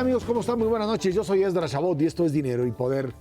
amigos? ¿Cómo están? Muy buenas noches. Yo soy Esdras Chabot y esto es Dinero y Poder.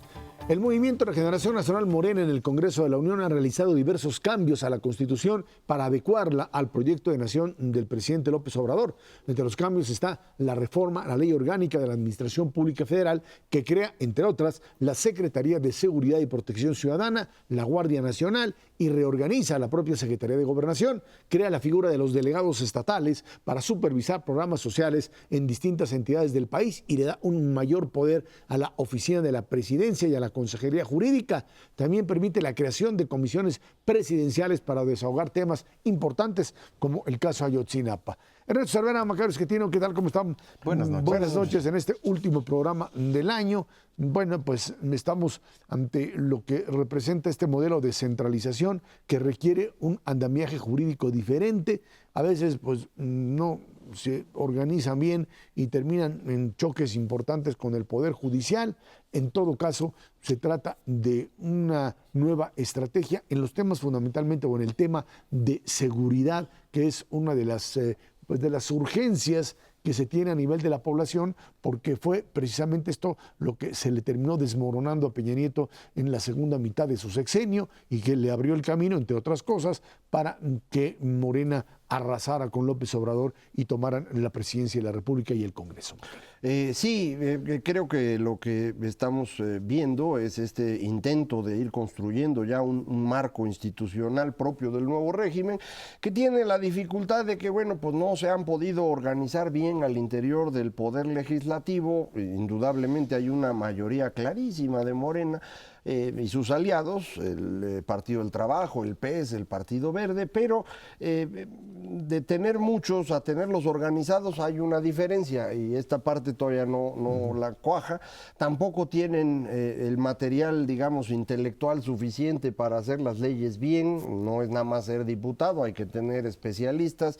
El Movimiento Regeneración Nacional Morena en el Congreso de la Unión ha realizado diversos cambios a la Constitución para adecuarla al proyecto de nación del presidente López Obrador. Entre los cambios está la reforma a la Ley Orgánica de la Administración Pública Federal, que crea, entre otras, la Secretaría de Seguridad y Protección Ciudadana, la Guardia Nacional, y reorganiza la propia Secretaría de Gobernación. Crea la figura de los delegados estatales para supervisar programas sociales en distintas entidades del país y le da un mayor poder a la Oficina de la Presidencia y a la Consejería Jurídica. También permite la creación de comisiones presidenciales para desahogar temas importantes como el caso Ayotzinapa. Ernesto Cervera, Macario Esquetino, ¿qué tal? ¿Cómo están? Buenas noches. Buenas noches en este último programa del año. Bueno, pues estamos ante lo que representa este modelo de centralización que requiere un andamiaje jurídico diferente. A veces, pues, no se organizan bien y terminan en choques importantes con el Poder Judicial. En todo caso, se trata de una nueva estrategia en los temas fundamentalmente o en el tema de seguridad, que es una de las urgencias que se tiene a nivel de la población, porque fue precisamente esto lo que se le terminó desmoronando a Peña Nieto en la segunda mitad de su sexenio y que le abrió el camino, entre otras cosas, para que Morena arrasara con López Obrador y tomaran la presidencia de la República y el Congreso. Creo que lo que estamos viendo es este intento de ir construyendo ya un marco institucional propio del nuevo régimen, que tiene la dificultad de que, bueno, pues no se han podido organizar bien al interior del Poder Legislativo. Indudablemente hay una mayoría clarísima de Morena y sus aliados, el Partido del Trabajo, el PES, el Partido Verde, pero de tener muchos a tenerlos organizados hay una diferencia y esta parte todavía no la cuaja. Tampoco tienen el material, digamos, intelectual suficiente para hacer las leyes bien. No es nada más ser diputado, hay que tener especialistas.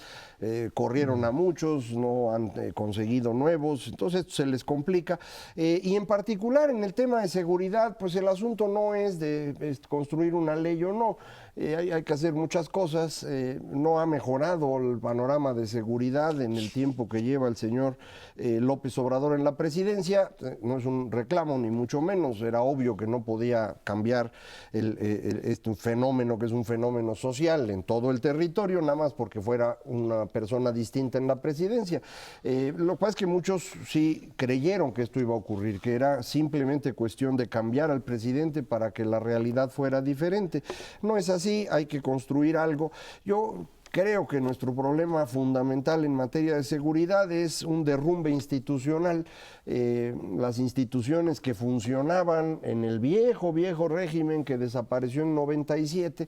Corrieron a muchos, no han conseguido nuevos, entonces se les complica. Y en particular en el tema de seguridad, pues el asunto no es de construir una ley o no. Hay que hacer muchas cosas. No ha mejorado el panorama de seguridad en el tiempo que lleva el señor López Obrador en la presidencia. No es un reclamo, ni mucho menos. Era obvio que no podía cambiar este fenómeno, que es un fenómeno social en todo el territorio, nada más porque fuera una persona distinta en la presidencia. Lo que pasa es que muchos sí creyeron que esto iba a ocurrir, que era simplemente cuestión de cambiar al presidente para que la realidad fuera diferente. No es así. Hay que construir algo. Yo creo que nuestro problema fundamental en materia de seguridad es un derrumbe institucional. Las instituciones que funcionaban en el viejo régimen que desapareció en 97,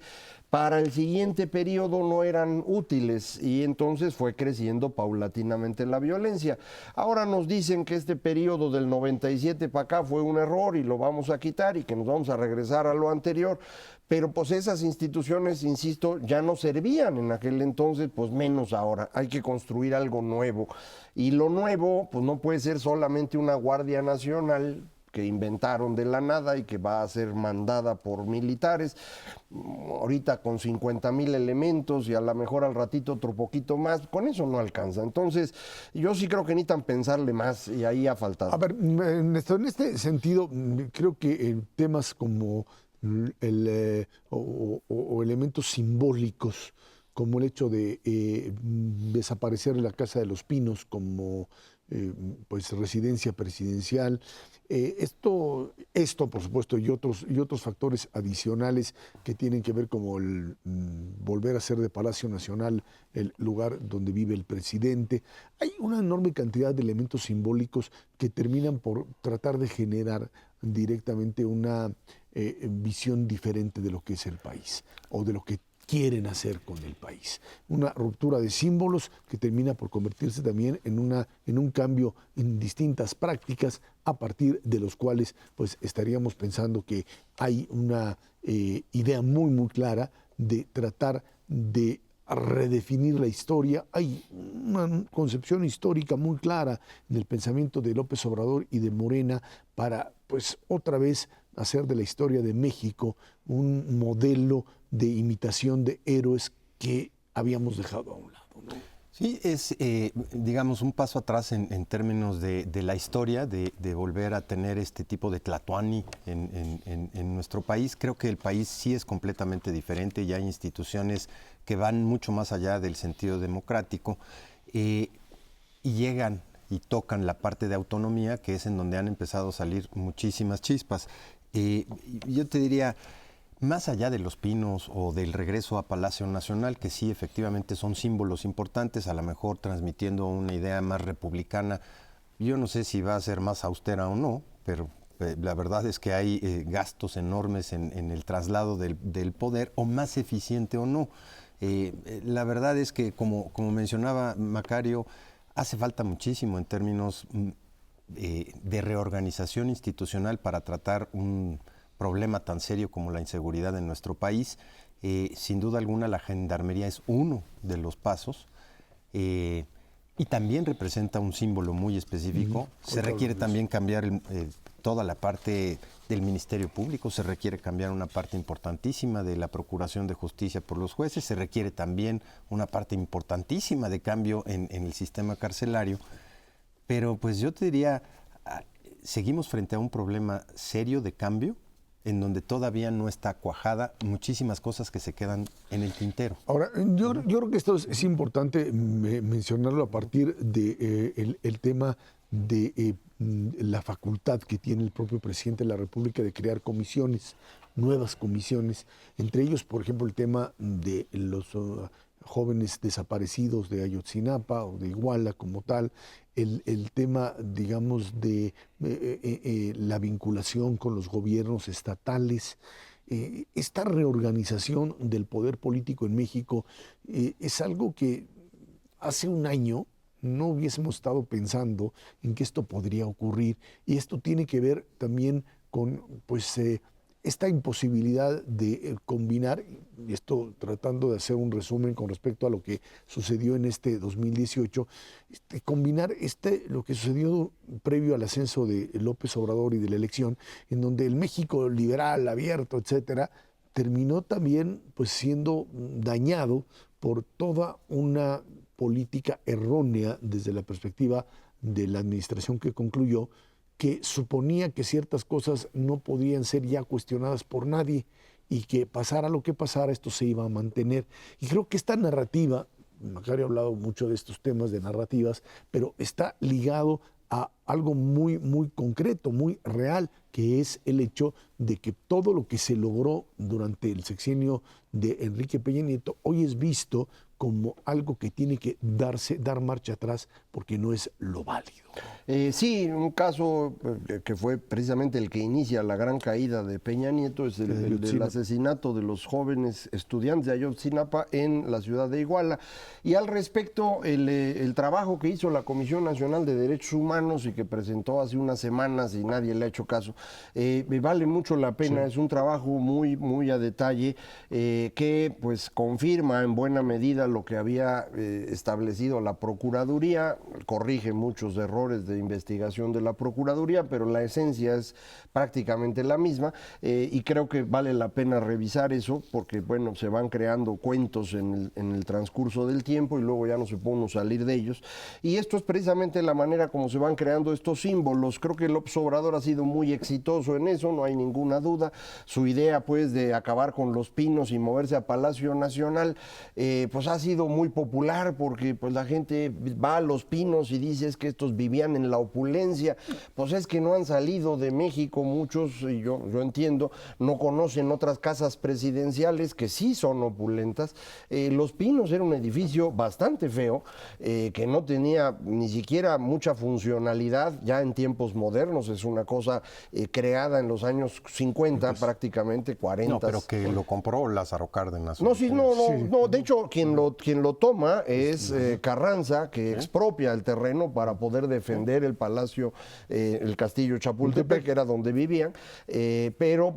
para el siguiente periodo no eran útiles y entonces fue creciendo paulatinamente la violencia. Ahora nos dicen que este periodo del 97 para acá fue un error y lo vamos a quitar y que nos vamos a regresar a lo anterior. Pero pues esas instituciones, insisto, ya no servían en aquel entonces, pues menos ahora. Hay que construir algo nuevo. Y lo nuevo, pues no puede ser solamente una Guardia Nacional que inventaron de la nada y que va a ser mandada por militares, ahorita con 50,000 elementos y a lo mejor al ratito otro poquito más, con eso no alcanza. Entonces, yo sí creo que necesitan pensarle más y ahí ha faltado. A ver, en este sentido, creo que temas como o elementos simbólicos como el hecho de desaparecer la Casa de los Pinos como pues residencia presidencial, esto por supuesto y otros factores adicionales que tienen que ver como el volver a ser de Palacio Nacional el lugar donde vive el presidente. Hay una enorme cantidad de elementos simbólicos que terminan por tratar de generar directamente una visión diferente de lo que es el país o de lo que quieren hacer con el país. Una ruptura de símbolos que termina por convertirse también en un cambio en distintas prácticas a partir de los cuales pues estaríamos pensando que hay una idea muy clara de tratar de redefinir la historia. Hay una concepción histórica muy clara en el pensamiento de López Obrador y de Morena para pues otra vez hacer de la historia de México un modelo de imitación de héroes que habíamos dejado a un lado, ¿no? Sí, es, digamos, un paso atrás en términos de la historia, de volver a tener este tipo de tlatoani en nuestro país. Creo que el país sí es completamente diferente, ya hay instituciones que van mucho más allá del sentido democrático y llegan y tocan la parte de autonomía, que es en donde han empezado a salir muchísimas chispas. Yo te diría, más allá de los pinos o del regreso a Palacio Nacional, que sí efectivamente son símbolos importantes, a lo mejor transmitiendo una idea más republicana, yo no sé si va a ser más austera o no, pero la verdad es que hay gastos enormes en el traslado del poder, o más eficiente o no. La verdad es que, como mencionaba Macario, hace falta muchísimo en términos de reorganización institucional para tratar un problema tan serio como la inseguridad en nuestro país. Sin duda alguna la gendarmería es uno de los pasos y también representa un símbolo muy específico. Se requiere también cambiar toda la parte del Ministerio Público, se requiere cambiar una parte importantísima de la Procuración de Justicia por los jueces, se requiere también una parte importantísima de cambio en el sistema carcelario, pero pues yo te diría, seguimos frente a un problema serio de cambio, en donde todavía no está cuajada muchísimas cosas que se quedan en el tintero. Ahora, yo creo que esto es importante mencionarlo a partir de el tema de la facultad que tiene el propio presidente de la República de crear comisiones, nuevas comisiones, entre ellos, por ejemplo, el tema de los jóvenes desaparecidos de Ayotzinapa o de Iguala como tal, el tema, digamos, de la vinculación con los gobiernos estatales. Esta reorganización del poder político en México es algo que hace un año no hubiésemos estado pensando en que esto podría ocurrir, y esto tiene que ver también con pues esta imposibilidad de combinar, y esto tratando de hacer un resumen con respecto a lo que sucedió en este 2018, combinar lo que sucedió previo al ascenso de López Obrador y de la elección, en donde el México liberal, abierto, etcétera, terminó también pues siendo dañado por toda una política errónea desde la perspectiva de la administración que concluyó, que suponía que ciertas cosas no podían ser ya cuestionadas por nadie y que pasara lo que pasara, esto se iba a mantener. Y creo que esta narrativa, Macario ha hablado mucho de estos temas de narrativas, pero está ligado a algo muy, muy concreto, muy real, que es el hecho de que todo lo que se logró durante el sexenio de Enrique Peña Nieto hoy es visto como algo que tiene que dar marcha atrás porque no es lo válido. Sí, un caso que fue precisamente el que inicia la gran caída de Peña Nieto es el del asesinato de los jóvenes estudiantes de Ayotzinapa en la ciudad de Iguala. Y al respecto, el trabajo que hizo la Comisión Nacional de Derechos Humanos y que presentó hace unas semanas y nadie le ha hecho caso, me vale mucho la pena. Sí. Es un trabajo muy, muy a detalle que pues confirma en buena medida lo que había establecido la Procuraduría, corrige muchos errores de investigación de la Procuraduría, pero la esencia es prácticamente la misma y creo que vale la pena revisar eso porque, bueno, se van creando cuentos en el transcurso del tiempo y luego ya no se puede uno salir de ellos. Y esto es precisamente la manera como se van creando estos símbolos. Creo que López Obrador ha sido muy exitoso en eso, no hay ninguna duda. Su idea, pues, de acabar con los pinos y moverse a Palacio Nacional, pues ha sido muy popular porque pues la gente va a los pinos y dice es que estos vivían en la opulencia. Pues es que no han salido de México muchos, y yo entiendo, no conocen otras casas presidenciales que sí son opulentas. Los Pinos era un edificio bastante feo, que no tenía ni siquiera mucha funcionalidad ya en tiempos modernos, es una cosa creada en los años 50, pues, prácticamente 40. No, pero que lo compró Lázaro Cárdenas. No, sí, no, de hecho quien lo toma es Carranza, que expropia el terreno para poder defender el palacio, el castillo Chapultepec, que era donde vivían, pero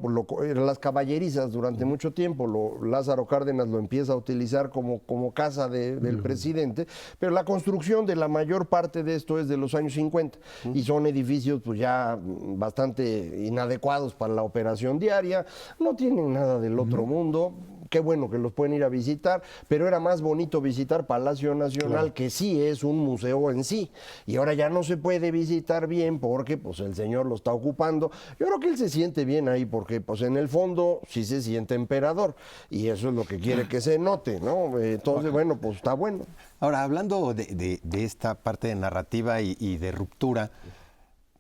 las caballerizas durante mucho tiempo, Lázaro Cárdenas lo empieza a utilizar como casa del presidente, pero la construcción de la mayor parte de esto es de los años 50 y son edificios pues ya bastante inadecuados para la operación diaria, no tienen nada del otro mundo. qué bueno que los pueden ir a visitar, pero era más bonito visitar Palacio Nacional, que sí es un museo en sí, y ahora ya no se puede visitar bien porque pues el señor lo está ocupando. Yo creo que él se siente bien ahí porque pues en el fondo sí se siente emperador, y eso es lo que quiere que se note, ¿no? Entonces, bueno, pues está bueno. Ahora, hablando de esta parte de narrativa y de ruptura,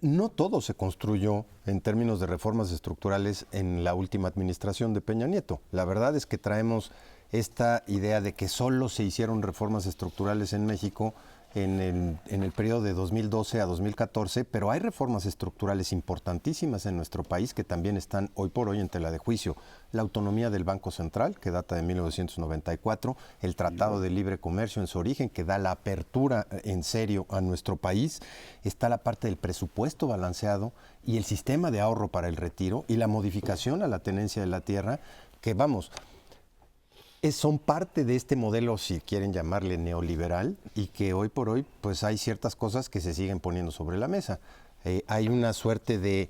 no todo se construyó en términos de reformas estructurales en la última administración de Peña Nieto. La verdad es que traemos esta idea de que solo se hicieron reformas estructurales en México en el periodo de 2012 a 2014, pero hay reformas estructurales importantísimas en nuestro país que también están hoy por hoy en tela de juicio. La autonomía del Banco Central, que data de 1994, el Tratado de Libre Comercio en su origen, que da la apertura en serio a nuestro país, está la parte del presupuesto balanceado y el sistema de ahorro para el retiro y la modificación a la tenencia de la tierra, que vamos, son parte de este modelo, si quieren llamarle neoliberal, y que hoy por hoy pues hay ciertas cosas que se siguen poniendo sobre la mesa. Hay una suerte de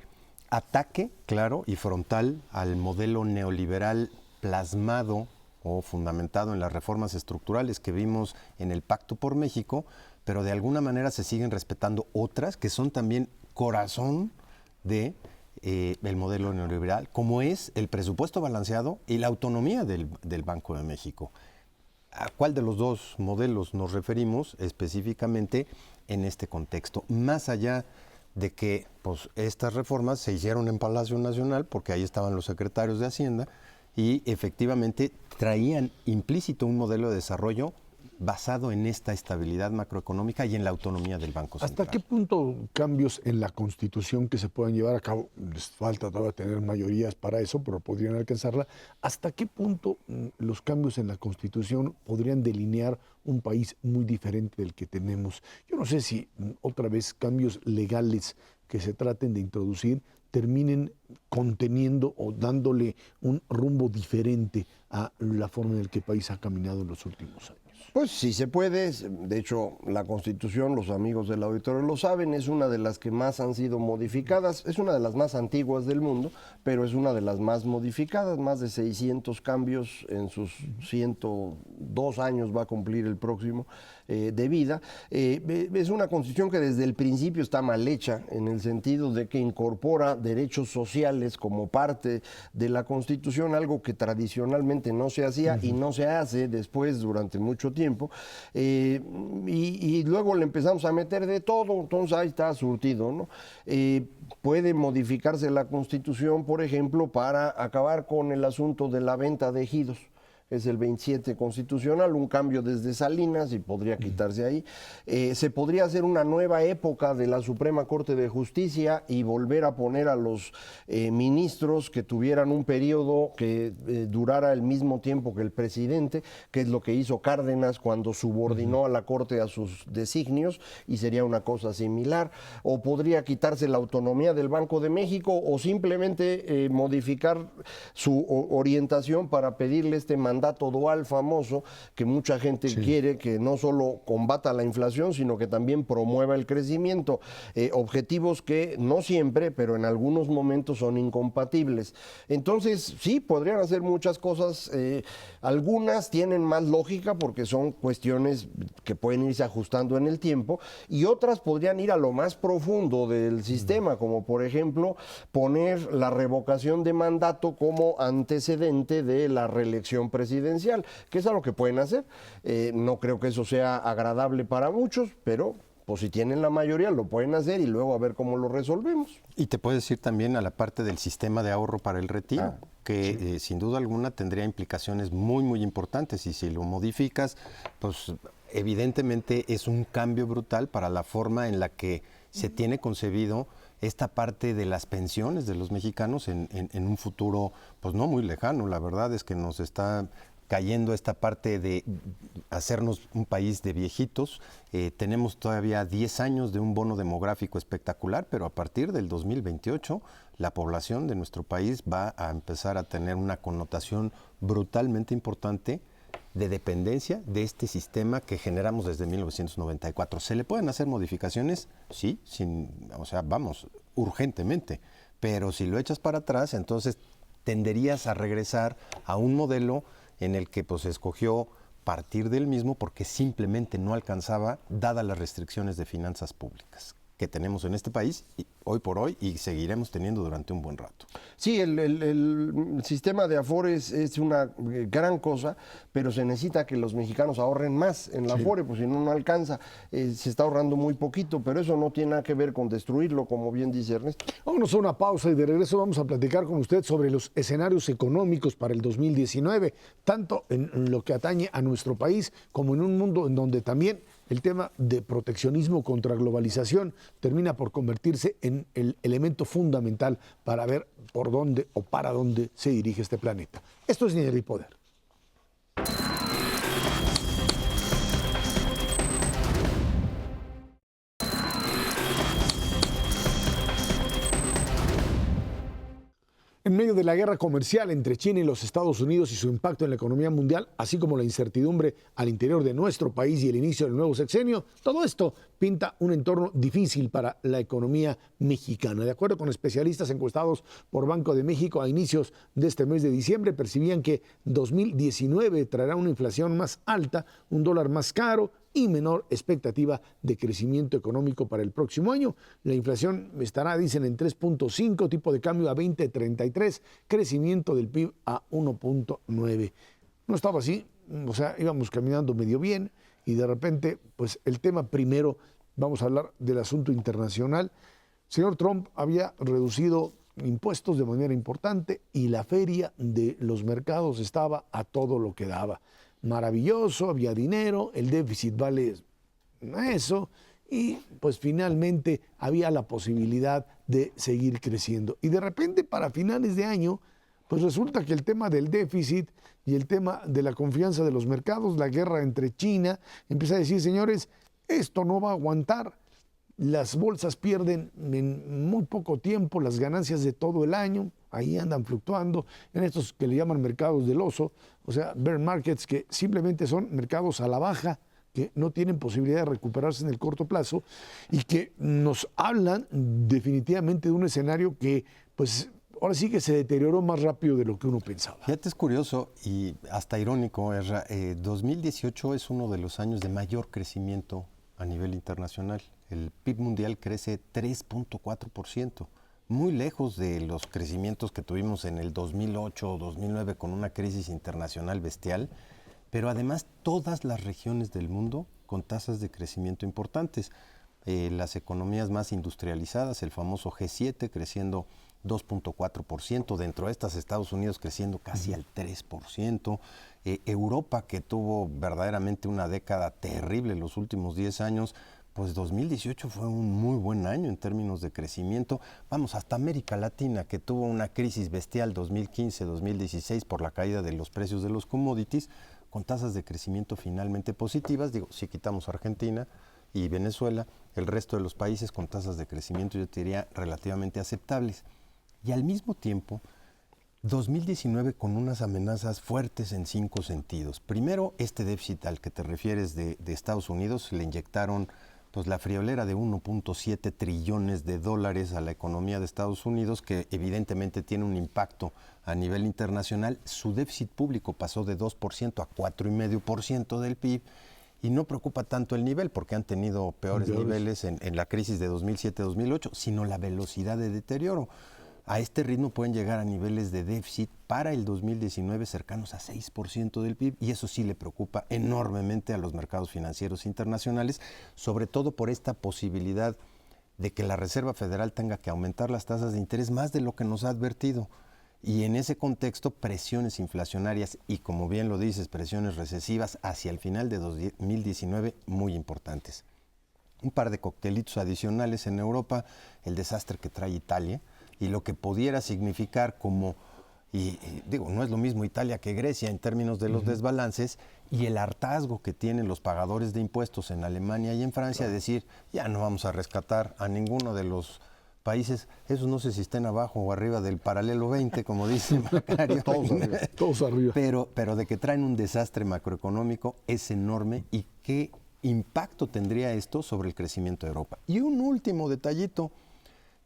ataque claro y frontal al modelo neoliberal plasmado o fundamentado en las reformas estructurales que vimos en el Pacto por México, pero de alguna manera se siguen respetando otras que son también corazón de el modelo neoliberal, como es el presupuesto balanceado y la autonomía del Banco de México. ¿A cuál de los dos modelos nos referimos específicamente en este contexto? Más allá de que pues, estas reformas se hicieron en Palacio Nacional, porque ahí estaban los secretarios de Hacienda, y efectivamente traían implícito un modelo de desarrollo basado en esta estabilidad macroeconómica y en la autonomía del Banco Central. ¿Hasta qué punto cambios en la Constitución que se puedan llevar a cabo, les falta todavía tener mayorías para eso, pero podrían alcanzarla, hasta qué punto los cambios en la Constitución podrían delinear un país muy diferente del que tenemos? Yo no sé si otra vez cambios legales que se traten de introducir terminen conteniendo o dándole un rumbo diferente a la forma en la que el país ha caminado en los últimos años. Pues sí se puede, de hecho la Constitución, los amigos del auditorio lo saben, es una de las que más han sido modificadas, es una de las más antiguas del mundo, pero es una de las más modificadas, más de 600 cambios en sus 102 años va a cumplir el próximo de vida. Es una Constitución que desde el principio está mal hecha, en el sentido de que incorpora derechos sociales como parte de la Constitución, algo que tradicionalmente no se hacía y no se hace después durante mucho tiempo, y luego le empezamos a meter de todo, entonces ahí está surtido, ¿no? Puede modificarse la Constitución, por ejemplo, para acabar con el asunto de la venta de ejidos. Es el 27 constitucional, un cambio desde Salinas y podría quitarse ahí. Se podría hacer una nueva época de la Suprema Corte de Justicia y volver a poner a los ministros que tuvieran un periodo que durara el mismo tiempo que el presidente, que es lo que hizo Cárdenas cuando subordinó a la Corte a sus designios, y sería una cosa similar. O podría quitarse la autonomía del Banco de México o simplemente modificar su orientación para pedirle este mandato dual famoso que mucha gente quiere, que no solo combata la inflación, sino que también promueva el crecimiento. Objetivos que no siempre, pero en algunos momentos son incompatibles. Entonces, sí, podrían hacer muchas cosas. Algunas tienen más lógica porque son cuestiones que pueden irse ajustando en el tiempo, y otras podrían ir a lo más profundo del sistema, como por ejemplo poner la revocación de mandato como antecedente de la reelección presidencial, que es algo que pueden hacer. No creo que eso sea agradable para muchos, pero pues si tienen la mayoría lo pueden hacer y luego a ver cómo lo resolvemos. Y te puedes ir también a la parte del sistema de ahorro para el retiro, que sin duda alguna tendría implicaciones muy, muy importantes, y si lo modificas, pues evidentemente es un cambio brutal para la forma en la que se tiene concebido esta parte de las pensiones de los mexicanos en un futuro pues no muy lejano. La verdad es que nos está cayendo esta parte de hacernos un país de viejitos. Tenemos todavía 10 años de un bono demográfico espectacular, pero a partir del 2028 la población de nuestro país va a empezar a tener una connotación brutalmente importante de dependencia de este sistema que generamos desde 1994. ¿Se le pueden hacer modificaciones? Sí, vamos, urgentemente. Pero si lo echas para atrás, entonces tenderías a regresar a un modelo en el que pues se escogió partir del mismo porque simplemente no alcanzaba, dadas las restricciones de finanzas públicas que tenemos en este país hoy por hoy y seguiremos teniendo durante un buen rato. Sí, el sistema de Afores es una gran cosa, pero se necesita que los mexicanos ahorren más en la Afore, pues si no, no alcanza. Se está ahorrando muy poquito, pero eso no tiene nada que ver con destruirlo, como bien dice Ernesto. Vámonos a una pausa y de regreso vamos a platicar con usted sobre los escenarios económicos para el 2019, tanto en lo que atañe a nuestro país como en un mundo en donde también el tema de proteccionismo contra globalización termina por convertirse en el elemento fundamental para ver por dónde o para dónde se dirige este planeta. Esto es Dinero y Poder. En medio de la guerra comercial entre China y los Estados Unidos y su impacto en la economía mundial, así como la incertidumbre al interior de nuestro país y el inicio del nuevo sexenio, todo esto pinta un entorno difícil para la economía mexicana. De acuerdo con especialistas encuestados por Banco de México a inicios de este mes de diciembre, percibían que 2019 traerá una inflación más alta, un dólar más caro y menor expectativa de crecimiento económico para el próximo año. La inflación estará, dicen, en 3.5, tipo de cambio a 20.33, crecimiento del PIB a 1.9. No estaba así, o sea, íbamos caminando medio bien y de repente, pues el tema primero, vamos a hablar del asunto internacional. Señor Trump había reducido impuestos de manera importante y la feria de los mercados estaba a todo lo que daba. Maravilloso, había dinero, el déficit vale eso y pues finalmente había la posibilidad de seguir creciendo. Y de repente para finales de año, pues resulta que el tema del déficit y el tema de la confianza de los mercados, la guerra entre China, empieza a decir, señores, esto no va a aguantar. Las bolsas pierden en muy poco tiempo las ganancias de todo el año, ahí andan fluctuando en estos que le llaman mercados del oso, o sea, bear markets, que simplemente son mercados a la baja, que no tienen posibilidad de recuperarse en el corto plazo y que nos hablan definitivamente de un escenario que, pues, ahora sí que se deterioró más rápido de lo que uno pensaba. Fíjate, es curioso y hasta irónico, 2018 es uno de los años de mayor crecimiento a nivel internacional. El PIB mundial crece 3.4%, muy lejos de los crecimientos que tuvimos en el 2008 o 2009 con una crisis internacional bestial, pero además todas las regiones del mundo con tasas de crecimiento importantes. Las economías más industrializadas, el famoso G7 creciendo 2.4%, dentro de estas Estados Unidos creciendo casi al 3%, Europa, que tuvo verdaderamente una década terrible en los últimos 10 años, pues 2018 fue un muy buen año en términos de crecimiento. Vamos, hasta América Latina, que tuvo una crisis bestial 2015-2016 por la caída de los precios de los commodities, con tasas de crecimiento finalmente positivas. Digo, si quitamos Argentina y Venezuela, el resto de los países con tasas de crecimiento, yo te diría, relativamente aceptables. Y al mismo tiempo, 2019 con unas amenazas fuertes en 5 sentidos. Primero, este déficit al que te refieres de Estados Unidos, le inyectaron pues la friolera de 1.7 trillones de dólares a la economía de Estados Unidos, que evidentemente tiene un impacto a nivel internacional. Su déficit público pasó de 2% a 4,5% del PIB, y no preocupa tanto el nivel, porque han tenido peores niveles en la crisis de 2007-2008, sino la velocidad de deterioro. A este ritmo pueden llegar a niveles de déficit para el 2019 cercanos a 6% del PIB, y eso sí le preocupa enormemente a los mercados financieros internacionales, sobre todo por esta posibilidad de que la Reserva Federal tenga que aumentar las tasas de interés más de lo que nos ha advertido. Y en ese contexto, presiones inflacionarias y, como bien lo dices, presiones recesivas hacia el final de 2019 muy importantes. Un par de coctelitos adicionales en Europa, el desastre que trae Italia, y lo que pudiera significar como, y digo, no es lo mismo Italia que Grecia en términos de los desbalances, y el hartazgo que tienen los pagadores de impuestos en Alemania y en Francia, decir, ya no vamos a rescatar a ninguno de los países, esos no sé si estén abajo o arriba del paralelo 20, como dice Macario. Todos arriba. Pero de que traen un desastre macroeconómico es enorme, y qué impacto tendría esto sobre el crecimiento de Europa. Y un último detallito,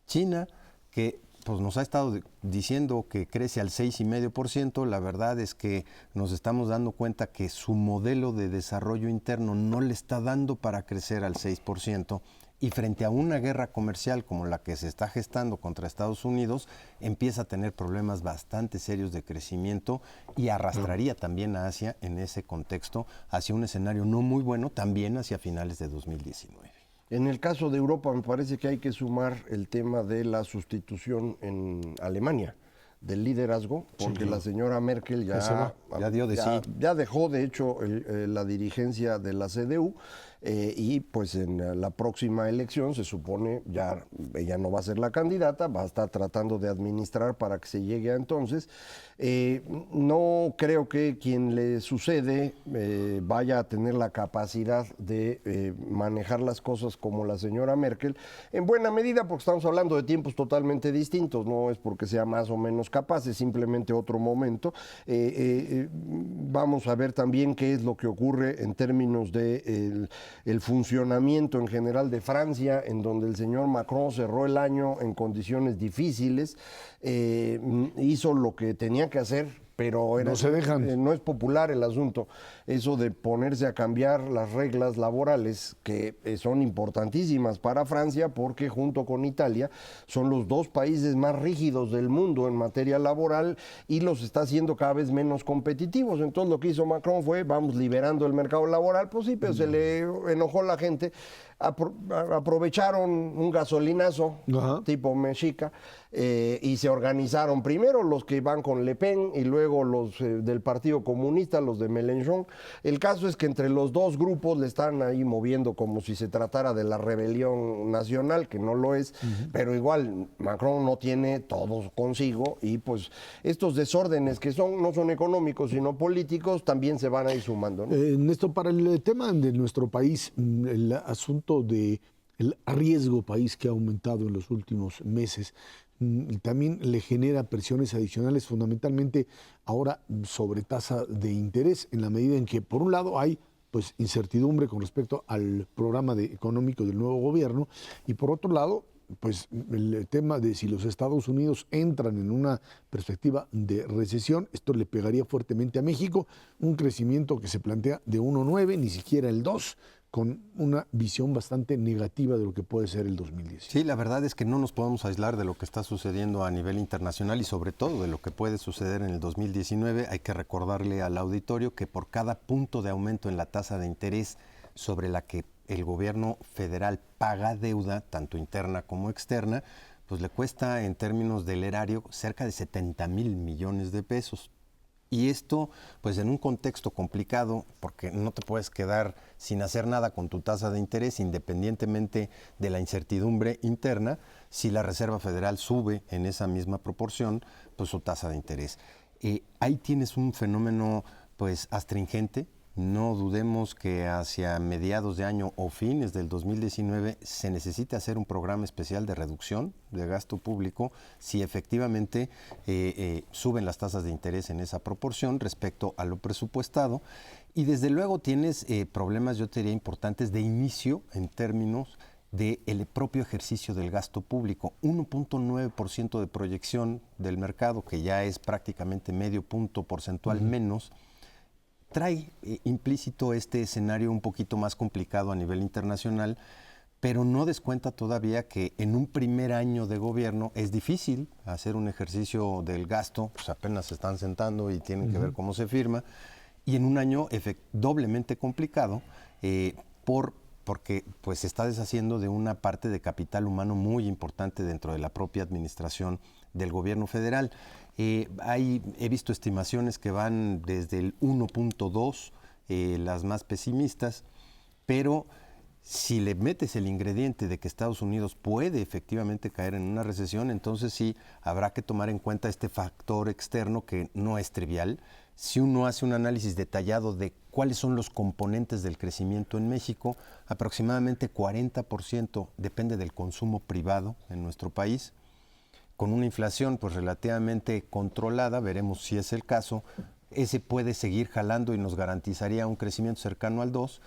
China, que pues nos ha estado diciendo que crece al 6,5%. La verdad es que nos estamos dando cuenta que su modelo de desarrollo interno no le está dando para crecer al 6%. Y frente a una guerra comercial como la que se está gestando contra Estados Unidos, empieza a tener problemas bastante serios de crecimiento y arrastraría también a Asia en ese contexto hacia un escenario no muy bueno, también hacia finales de 2019. En el caso de Europa me parece que hay que sumar el tema de la sustitución en Alemania del liderazgo, porque la señora Merkel ya dio de sí. Ya dejó, de hecho, la dirigencia de la CDU, y pues en la próxima elección se supone ya ella no va a ser la candidata, va a estar tratando de administrar para que se llegue a entonces. No creo que quien le sucede vaya a tener la capacidad de manejar las cosas como la señora Merkel, en buena medida porque estamos hablando de tiempos totalmente distintos, no es porque sea más o menos capaz, es simplemente otro momento. Vamos a ver también qué es lo que ocurre en términos de el funcionamiento en general de Francia, en donde el señor Macron cerró el año en condiciones difíciles, hizo lo que tenía que hacer, pero no se dejan. No es popular el asunto, eso de ponerse a cambiar las reglas laborales que son importantísimas para Francia, porque junto con Italia son los dos países más rígidos del mundo en materia laboral y los está haciendo cada vez menos competitivos. Entonces lo que hizo Macron fue, vamos liberando el mercado laboral, pues sí, pero se le enojó la gente. Aprovecharon un gasolinazo tipo mexica y se organizaron primero los que van con Le Pen y luego los del Partido Comunista, los de Mélenchon. El caso es que entre los dos grupos le están ahí moviendo como si se tratara de la rebelión nacional, que no lo es, pero igual Macron no tiene todos consigo y pues estos desórdenes que no son económicos sino políticos también se van a ir sumando, ¿no? Néstor, para el tema de nuestro país, el asunto de el riesgo país que ha aumentado en los últimos meses, también le genera presiones adicionales, fundamentalmente ahora sobre tasa de interés, en la medida en que, por un lado, hay pues incertidumbre con respecto al programa económico del nuevo gobierno, y por otro lado, pues el tema de si los Estados Unidos entran en una perspectiva de recesión, esto le pegaría fuertemente a México, un crecimiento que se plantea de 1,9, ni siquiera el 2, con una visión bastante negativa de lo que puede ser el 2010. Sí, la verdad es que no nos podemos aislar de lo que está sucediendo a nivel internacional y sobre todo de lo que puede suceder en el 2019. Hay que recordarle al auditorio que por cada punto de aumento en la tasa de interés sobre la que el gobierno federal paga deuda, tanto interna como externa, pues le cuesta en términos del erario cerca de 70,000 millones de pesos. Y esto, pues en un contexto complicado, porque no te puedes quedar sin hacer nada con tu tasa de interés, independientemente de la incertidumbre interna, si la Reserva Federal sube en esa misma proporción, pues su tasa de interés. Ahí tienes un fenómeno, pues, astringente. No dudemos que hacia mediados de año o fines del 2019 se necesite hacer un programa especial de reducción de gasto público si efectivamente suben las tasas de interés en esa proporción respecto a lo presupuestado. Y desde luego tienes problemas, yo te diría, importantes de inicio en términos del propio ejercicio del gasto público. 1,9% de proyección del mercado, que ya es prácticamente medio punto porcentual menos, trae implícito este escenario un poquito más complicado a nivel internacional, pero no descuenta todavía que en un primer año de gobierno es difícil hacer un ejercicio del gasto, pues apenas se están sentando y tienen que ver cómo se firma, y en un año doblemente complicado porque pues se está deshaciendo de una parte de capital humano muy importante dentro de la propia administración del gobierno federal. He visto estimaciones que van desde el 1,2, las más pesimistas, pero si le metes el ingrediente de que Estados Unidos puede efectivamente caer en una recesión, entonces sí habrá que tomar en cuenta este factor externo que no es trivial. Si uno hace un análisis detallado de cuáles son los componentes del crecimiento en México, aproximadamente 40% depende del consumo privado en nuestro país. Con una inflación pues relativamente controlada, veremos si es el caso, ese puede seguir jalando y nos garantizaría un crecimiento cercano al 2%,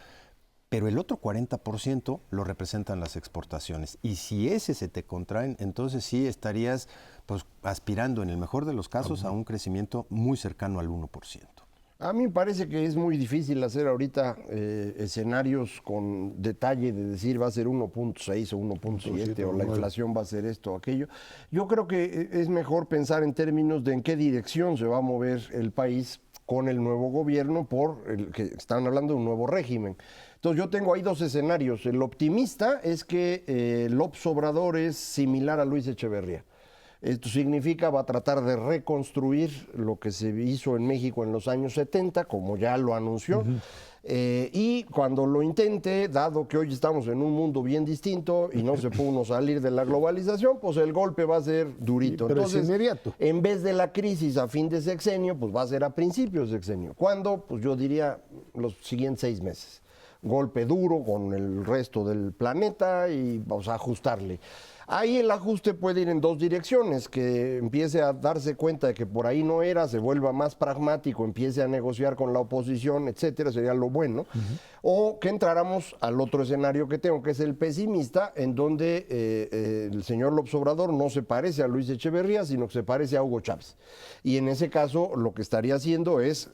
pero el otro 40% lo representan las exportaciones. Y si ese se te contraen, entonces sí estarías pues aspirando en el mejor de los casos a un crecimiento muy cercano al 1%. A mí me parece que es muy difícil hacer ahorita escenarios con detalle de decir va a ser 1.6 o 1.7 o la inflación va a ser esto o aquello. Yo creo que es mejor pensar en términos de en qué dirección se va a mover el país con el nuevo gobierno, por el que están hablando de un nuevo régimen. Entonces yo tengo ahí dos escenarios. El optimista es que López Obrador es similar a Luis Echeverría. Esto significa va a tratar de reconstruir lo que se hizo en México en los años 70, como ya lo anunció. Y cuando lo intente, dado que hoy estamos en un mundo bien distinto y no se puede uno salir de la globalización, pues el golpe va a ser durito. Pero entonces, es inmediato. En vez de la crisis a fin de sexenio, pues va a ser a principios de sexenio. ¿Cuándo? Pues yo diría los siguientes 6 meses. Golpe duro con el resto del planeta y vamos a ajustarle. Ahí el ajuste puede ir en dos direcciones, que empiece a darse cuenta de que por ahí no era, se vuelva más pragmático, empiece a negociar con la oposición, etcétera, sería lo bueno. O que entráramos al otro escenario que tengo, que es el pesimista, en donde el señor López Obrador no se parece a Luis Echeverría, sino que se parece a Hugo Chávez. Y en ese caso lo que estaría haciendo es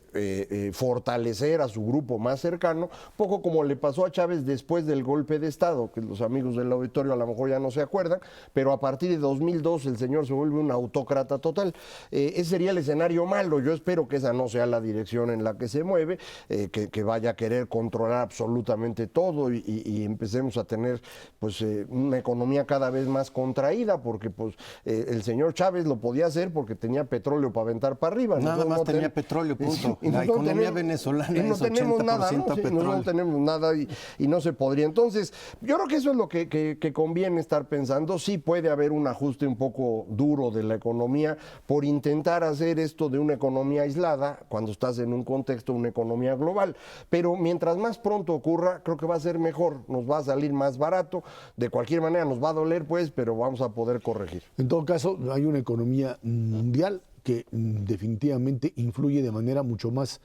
fortalecer a su grupo más cercano, poco como le pasó a Chávez después del golpe de Estado, que los amigos del auditorio a lo mejor ya no se acuerdan, pero a partir de 2002 el señor se vuelve un autócrata total. Ese sería el escenario malo. Yo espero que esa no sea la dirección en la que se mueve, que vaya a querer controlar absolutamente todo y empecemos a tener pues una economía cada vez más contraída, porque pues el señor Chávez lo podía hacer porque tenía petróleo para aventar para arriba. Nada más tenía petróleo, punto. La economía venezolana es 80% petróleo. No tenemos nada y no se podría. Entonces, yo creo que eso es lo que conviene estar pensando. Sí puede haber un ajuste un poco duro de la economía por intentar hacer esto de una economía aislada cuando estás en un contexto de una economía global. Pero mientras más pronto ocurra, creo que va a ser mejor. Nos va a salir más barato. De cualquier manera nos va a doler, pues, pero vamos a poder corregir. En todo caso, hay una economía mundial que definitivamente influye de manera mucho más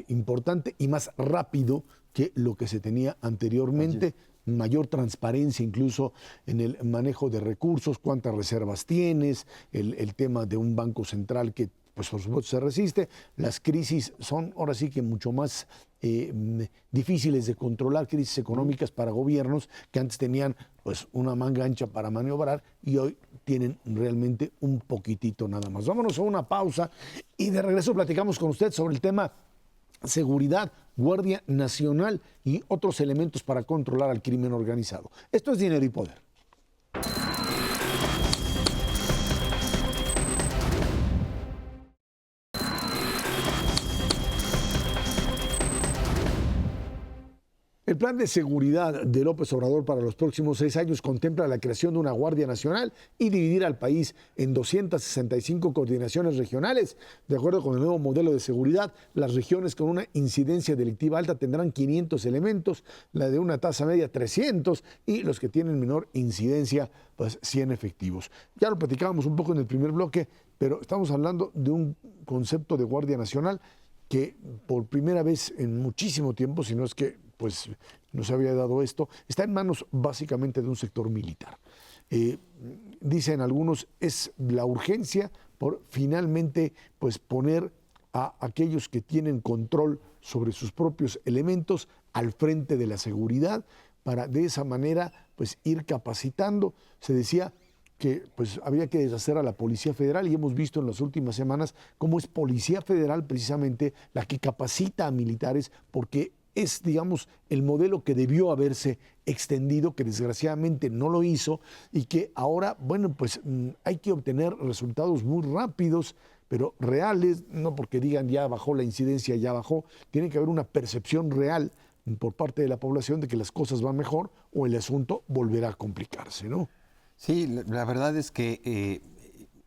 importante y más rápido que lo que se tenía anteriormente. Mayor transparencia incluso en el manejo de recursos, cuántas reservas tienes, el tema de un banco central que pues por supuesto se resiste. Las crisis son ahora sí que mucho más difíciles de controlar, crisis económicas para gobiernos que antes tenían pues una manga ancha para maniobrar y hoy tienen realmente un poquitito nada más. Vámonos a una pausa y de regreso platicamos con usted sobre el tema seguridad, Guardia Nacional y otros elementos para controlar al crimen organizado. Esto es Dinero y Poder. El plan de seguridad de López Obrador para los próximos 6 años contempla la creación de una Guardia Nacional y dividir al país en 265 coordinaciones regionales. De acuerdo con el nuevo modelo de seguridad, las regiones con una incidencia delictiva alta tendrán 500 elementos, la de una tasa media 300 y los que tienen menor incidencia, pues 100 efectivos. Ya lo platicábamos un poco en el primer bloque, pero estamos hablando de un concepto de Guardia Nacional que por primera vez en muchísimo tiempo, si no es que pues no se había dado esto, está en manos básicamente de un sector militar. Dicen algunos, es la urgencia por finalmente pues poner a aquellos que tienen control sobre sus propios elementos al frente de la seguridad, para de esa manera pues ir capacitando. Se decía que pues había que deshacer a la Policía Federal y hemos visto en las últimas semanas cómo es Policía Federal precisamente la que capacita a militares, porque es, digamos, el modelo que debió haberse extendido, que desgraciadamente no lo hizo y que ahora, bueno, pues hay que obtener resultados muy rápidos, pero reales, no porque digan ya bajó la incidencia, ya bajó, tiene que haber una percepción real por parte de la población de que las cosas van mejor o el asunto volverá a complicarse, ¿no? Sí, la verdad es que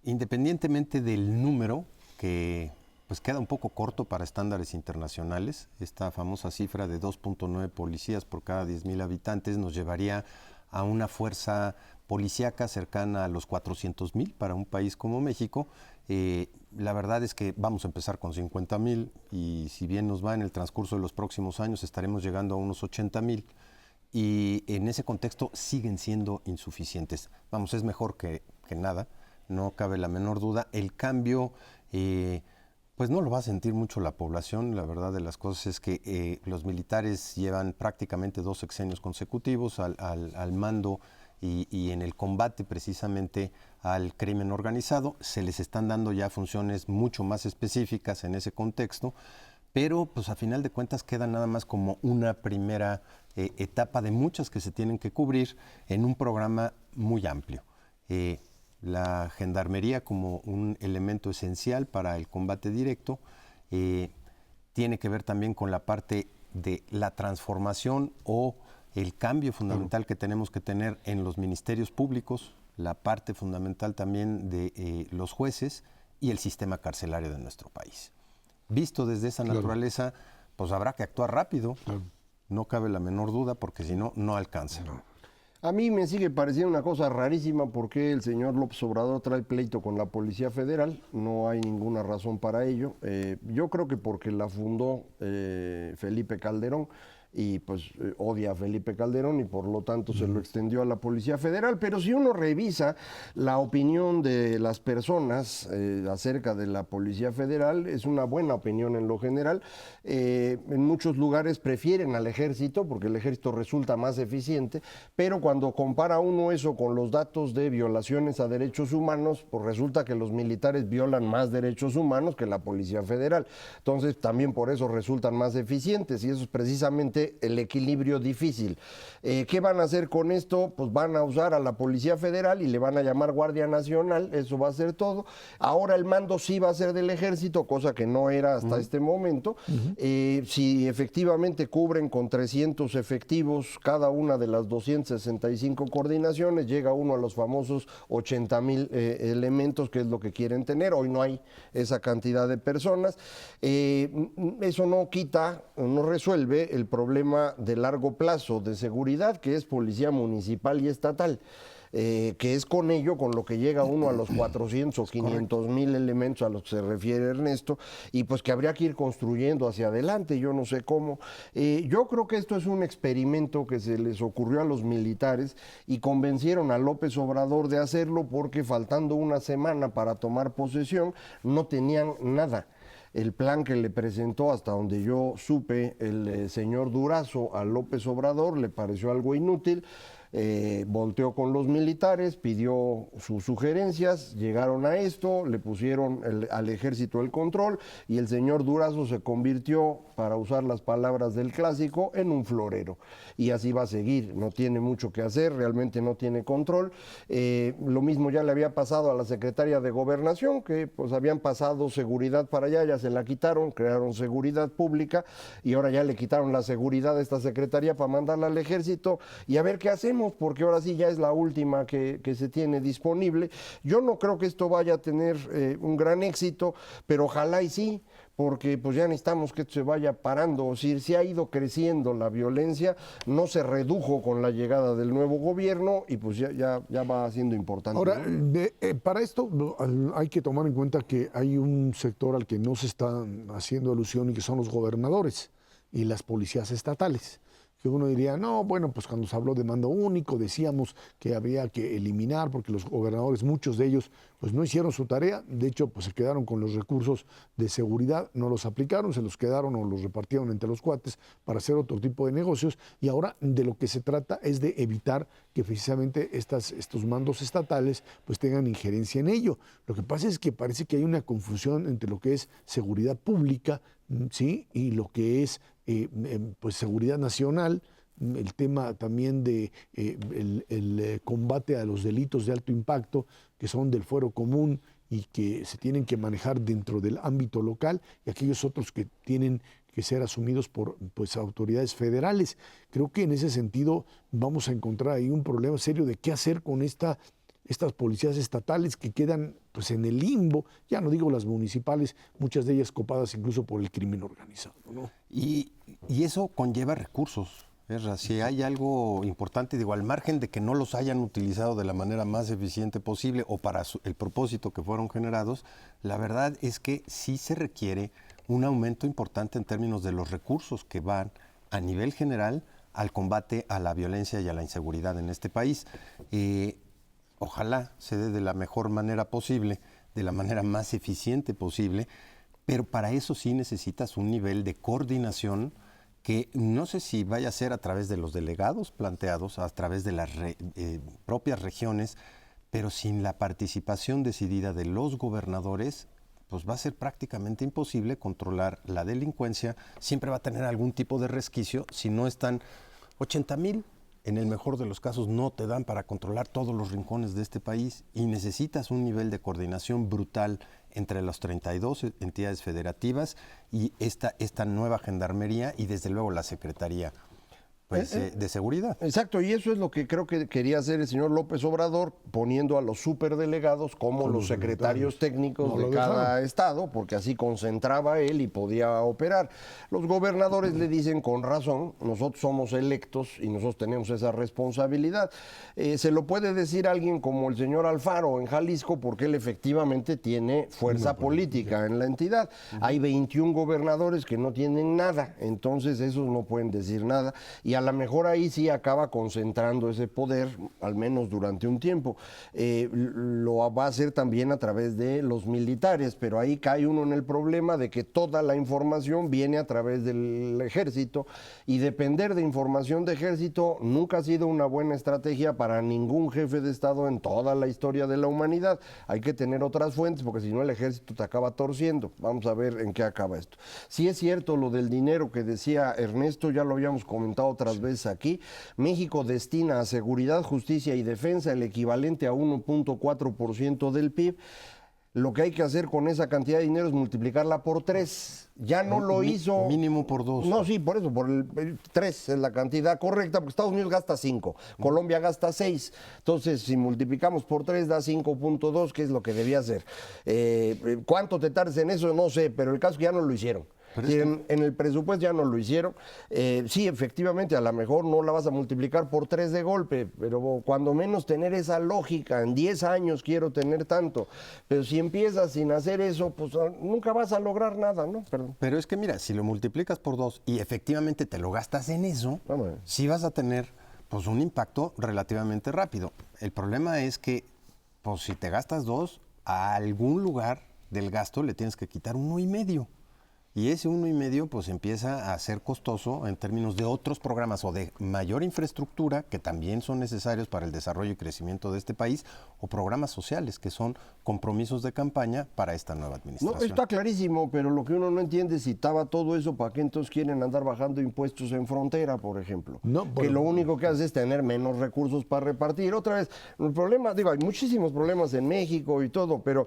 independientemente del número, que pues queda un poco corto para estándares internacionales, esta famosa cifra de 2.9 policías por cada 10,000 habitantes nos llevaría a una fuerza policíaca cercana a los 400,000 para un país como México. La verdad es que vamos a empezar con 50,000 y si bien nos va en el transcurso de los próximos años estaremos llegando a unos 80,000 y en ese contexto siguen siendo insuficientes. Vamos, es mejor que nada, no cabe la menor duda. El cambio, pues no lo va a sentir mucho la población. La verdad de las cosas es que los militares llevan prácticamente 2 sexenios consecutivos al mando y en el combate precisamente al crimen organizado. Se les están dando ya funciones mucho más específicas en ese contexto, pero pues a final de cuentas queda nada más como una primera etapa de muchas que se tienen que cubrir en un programa muy amplio. La gendarmería como un elemento esencial para el combate directo tiene que ver también con la parte de la transformación o el cambio fundamental que tenemos que tener en los ministerios públicos, la parte fundamental también de los jueces y el sistema carcelario de nuestro país. Visto desde esa naturaleza, pues habrá que actuar rápido, no cabe la menor duda, porque si no, no alcanza. A mí me sigue pareciendo una cosa rarísima porque el señor López Obrador trae pleito con la Policía Federal, no hay ninguna razón para ello. Yo creo que porque la fundó Felipe Calderón, y pues odia a Felipe Calderón y por lo tanto se lo extendió a la Policía Federal, pero si uno revisa la opinión de las personas acerca de la Policía Federal, es una buena opinión en lo general. En muchos lugares prefieren al Ejército porque el Ejército resulta más eficiente, pero cuando compara uno eso con los datos de violaciones a derechos humanos, pues resulta que los militares violan más derechos humanos que la Policía Federal. Entonces también por eso resultan más eficientes y eso es precisamente el equilibrio difícil. ¿Qué van a hacer con esto? Pues van a usar a la Policía Federal y le van a llamar Guardia Nacional, eso va a ser todo. Ahora el mando sí va a ser del Ejército, cosa que no era hasta este momento. Si efectivamente cubren con 300 efectivos cada una de las 265 coordinaciones, llega uno a los famosos 80,000 elementos, que es lo que quieren tener. Hoy no hay esa cantidad de personas. Eso no quita, no resuelve el problema de largo plazo de seguridad, que es policía municipal y estatal, que es con ello con lo que llega uno a los 400 o 500,000 elementos a los que se refiere Ernesto, y pues que habría que ir construyendo hacia adelante, yo no sé cómo. Yo creo que esto es un experimento que se les ocurrió a los militares y convencieron a López Obrador de hacerlo porque faltando una semana para tomar posesión no tenían nada. El plan que le presentó, hasta donde yo supe, el señor Durazo a López Obrador le pareció algo inútil. Volteó con los militares, pidió sus sugerencias, llegaron a esto, le pusieron al Ejército el control y el señor Durazo se convirtió, para usar las palabras del clásico, en un florero. Y así va a seguir, no tiene mucho que hacer, realmente no tiene control. Lo mismo ya le había pasado a la secretaria de Gobernación, que pues habían pasado seguridad para allá, ya se la quitaron, crearon seguridad pública y ahora ya le quitaron la seguridad a esta secretaría para mandarla al Ejército y a ver qué hacemos, porque ahora sí ya es la última que se tiene disponible. Yo no creo que esto vaya a tener un gran éxito, pero ojalá y sí, porque pues ya necesitamos que esto se vaya parando. O sea, si ha ido creciendo la violencia, no se redujo con la llegada del nuevo gobierno y pues ya va siendo importante. Ahora, ¿no? para esto hay que tomar en cuenta que hay un sector al que no se está haciendo alusión y que son los gobernadores y las policías estatales. Que uno diría, no, bueno, pues cuando se habló de mando único decíamos que había que eliminar porque los gobernadores, muchos de ellos, pues no hicieron su tarea, de hecho, pues se quedaron con los recursos de seguridad, no los aplicaron, se los quedaron o los repartieron entre los cuates para hacer otro tipo de negocios y ahora de lo que se trata es de evitar que precisamente estos mandos estatales pues tengan injerencia en ello. Lo que pasa es que parece que hay una confusión entre lo que es seguridad pública, ¿sí? Y lo que es pues seguridad nacional, el tema también de el combate a los delitos de alto impacto que son del fuero común y que se tienen que manejar dentro del ámbito local y aquellos otros que tienen que ser asumidos por pues, autoridades federales. Creo que en ese sentido vamos a encontrar ahí un problema serio de qué hacer con estas policías estatales que quedan pues en el limbo, ya no digo las municipales, muchas de ellas copadas incluso por el crimen organizado, ¿no? Y eso conlleva recursos. Si hay algo importante, digo, al margen de que no los hayan utilizado de la manera más eficiente posible o para el propósito que fueron generados, la verdad es que sí se requiere un aumento importante en términos de los recursos que van a nivel general al combate a la violencia y a la inseguridad en este país. ojalá se dé de la mejor manera posible, de la manera más eficiente posible, pero para eso sí necesitas un nivel de coordinación que no sé si vaya a ser a través de los delegados planteados, a través de las propias regiones, pero sin la participación decidida de los gobernadores, pues va a ser prácticamente imposible controlar la delincuencia. Siempre va a tener algún tipo de resquicio. Si no están 80,000, en el mejor de los casos no te dan para controlar todos los rincones de este país, y necesitas un nivel de coordinación brutal entre las 32 entidades federativas y esta nueva gendarmería y desde luego la Secretaría de Seguridad. Exacto, y eso es lo que creo que quería hacer el señor López Obrador, poniendo a los superdelegados como los secretarios técnicos de cada estado, porque así concentraba él y podía operar. Los gobernadores le dicen con razón, nosotros somos electos y nosotros tenemos esa responsabilidad. Se lo puede decir alguien como el señor Alfaro en Jalisco, porque él efectivamente tiene fuerza política en la entidad. Hay 21 gobernadores que no tienen nada, entonces esos no pueden decir nada, y a lo mejor ahí sí acaba concentrando ese poder, al menos durante un tiempo. Lo va a hacer también a través de los militares, pero ahí cae uno en el problema de que toda la información viene a través del ejército, y depender de información de ejército nunca ha sido una buena estrategia para ningún jefe de Estado en toda la historia de la humanidad. Hay que tener otras fuentes, porque si no el ejército te acaba torciendo. Vamos a ver en qué acaba esto. Sí es cierto lo del dinero que decía Ernesto, ya lo habíamos comentado otras veces aquí. México destina a seguridad, justicia y defensa el equivalente a 1.4% del PIB. Lo que hay que hacer con esa cantidad de dinero es multiplicarla por 3. Ya no lo hizo. Mínimo por 2. No, sí, por eso, por el 3 es la cantidad correcta, porque Estados Unidos gasta 5, Colombia gasta 6. Entonces, si multiplicamos por 3 da 5.2, que es lo que debía hacer. ¿Cuánto te tardes en eso? No sé, pero el caso es que ya no lo hicieron. Sí, en el presupuesto ya no lo hicieron. Sí, efectivamente, a lo mejor no la vas a multiplicar por 3 de golpe, pero cuando menos tener esa lógica. En 10 años quiero tener tanto. Pero si empiezas sin hacer eso, pues nunca vas a lograr nada, ¿no? Perdón. Pero es que mira, si lo multiplicas por 2 y efectivamente te lo gastas en eso, sí vas a tener pues un impacto relativamente rápido. El problema es que pues si te gastas 2, a algún lugar del gasto le tienes que quitar 1.5. Y ese 1.5 pues empieza a ser costoso en términos de otros programas o de mayor infraestructura que también son necesarios para el desarrollo y crecimiento de este país, o programas sociales que son compromisos de campaña para esta nueva administración. No, está clarísimo, pero lo que uno no entiende es si estaba todo eso, ¿para qué entonces quieren andar bajando impuestos en frontera, por ejemplo? No, que lo único que hace es tener menos recursos para repartir. Otra vez, el problema, digo, hay muchísimos problemas en México y todo, pero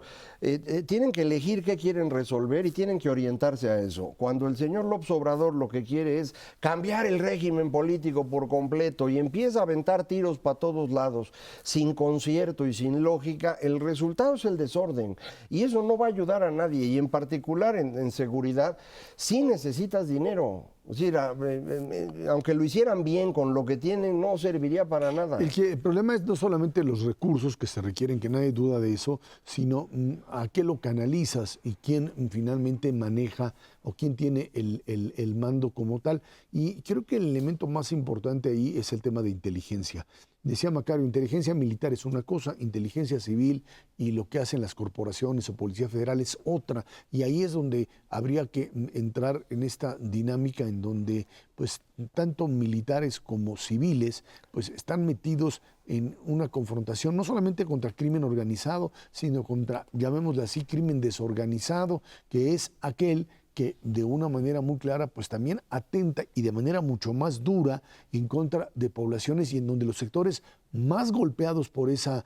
tienen que elegir qué quieren resolver y tienen que orientarse a eso. Cuando el señor López Obrador lo que quiere es cambiar el régimen político por completo y empieza a aventar tiros para todos lados, sin concierto y sin lógica, el resultado es el desorden, y eso no va a ayudar a nadie, y en particular en seguridad sí necesitas dinero. Es decir, aunque lo hicieran bien con lo que tienen, no serviría para nada. El problema es no solamente los recursos que se requieren, que nadie duda de eso, sino a qué lo canalizas y quién finalmente maneja o quién tiene el mando como tal. Y creo que el elemento más importante ahí es el tema de inteligencia. Decía Macario, inteligencia militar es una cosa, inteligencia civil y lo que hacen las corporaciones o Policía Federal es otra. Y ahí es donde habría que entrar en esta dinámica en donde pues tanto militares como civiles pues están metidos en una confrontación no solamente contra el crimen organizado, sino contra, llamémosle así, crimen desorganizado, que es aquel que de una manera muy clara pues también atenta y de manera mucho más dura en contra de poblaciones y en donde los sectores más golpeados por esa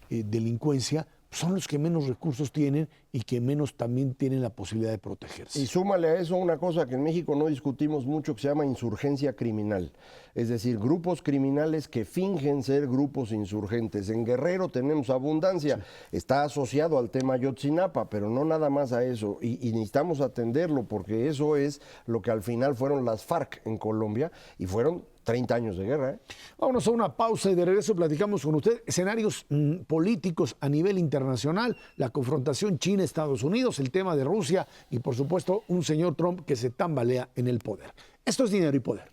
delincuencia son los que menos recursos tienen y que menos también tienen la posibilidad de protegerse. Y súmale a eso una cosa que en México no discutimos mucho, que se llama insurgencia criminal. Es decir, grupos criminales que fingen ser grupos insurgentes. En Guerrero tenemos abundancia. Sí. Está asociado al tema Ayotzinapa, pero no nada más a eso. Y necesitamos atenderlo, porque eso es lo que al final fueron las FARC en Colombia, y fueron 30 años de guerra. Vámonos a una pausa y de regreso platicamos con usted escenarios políticos a nivel internacional, la confrontación China-Estados Unidos, el tema de Rusia y por supuesto un señor Trump que se tambalea en el poder. Esto es Dinero y Poder.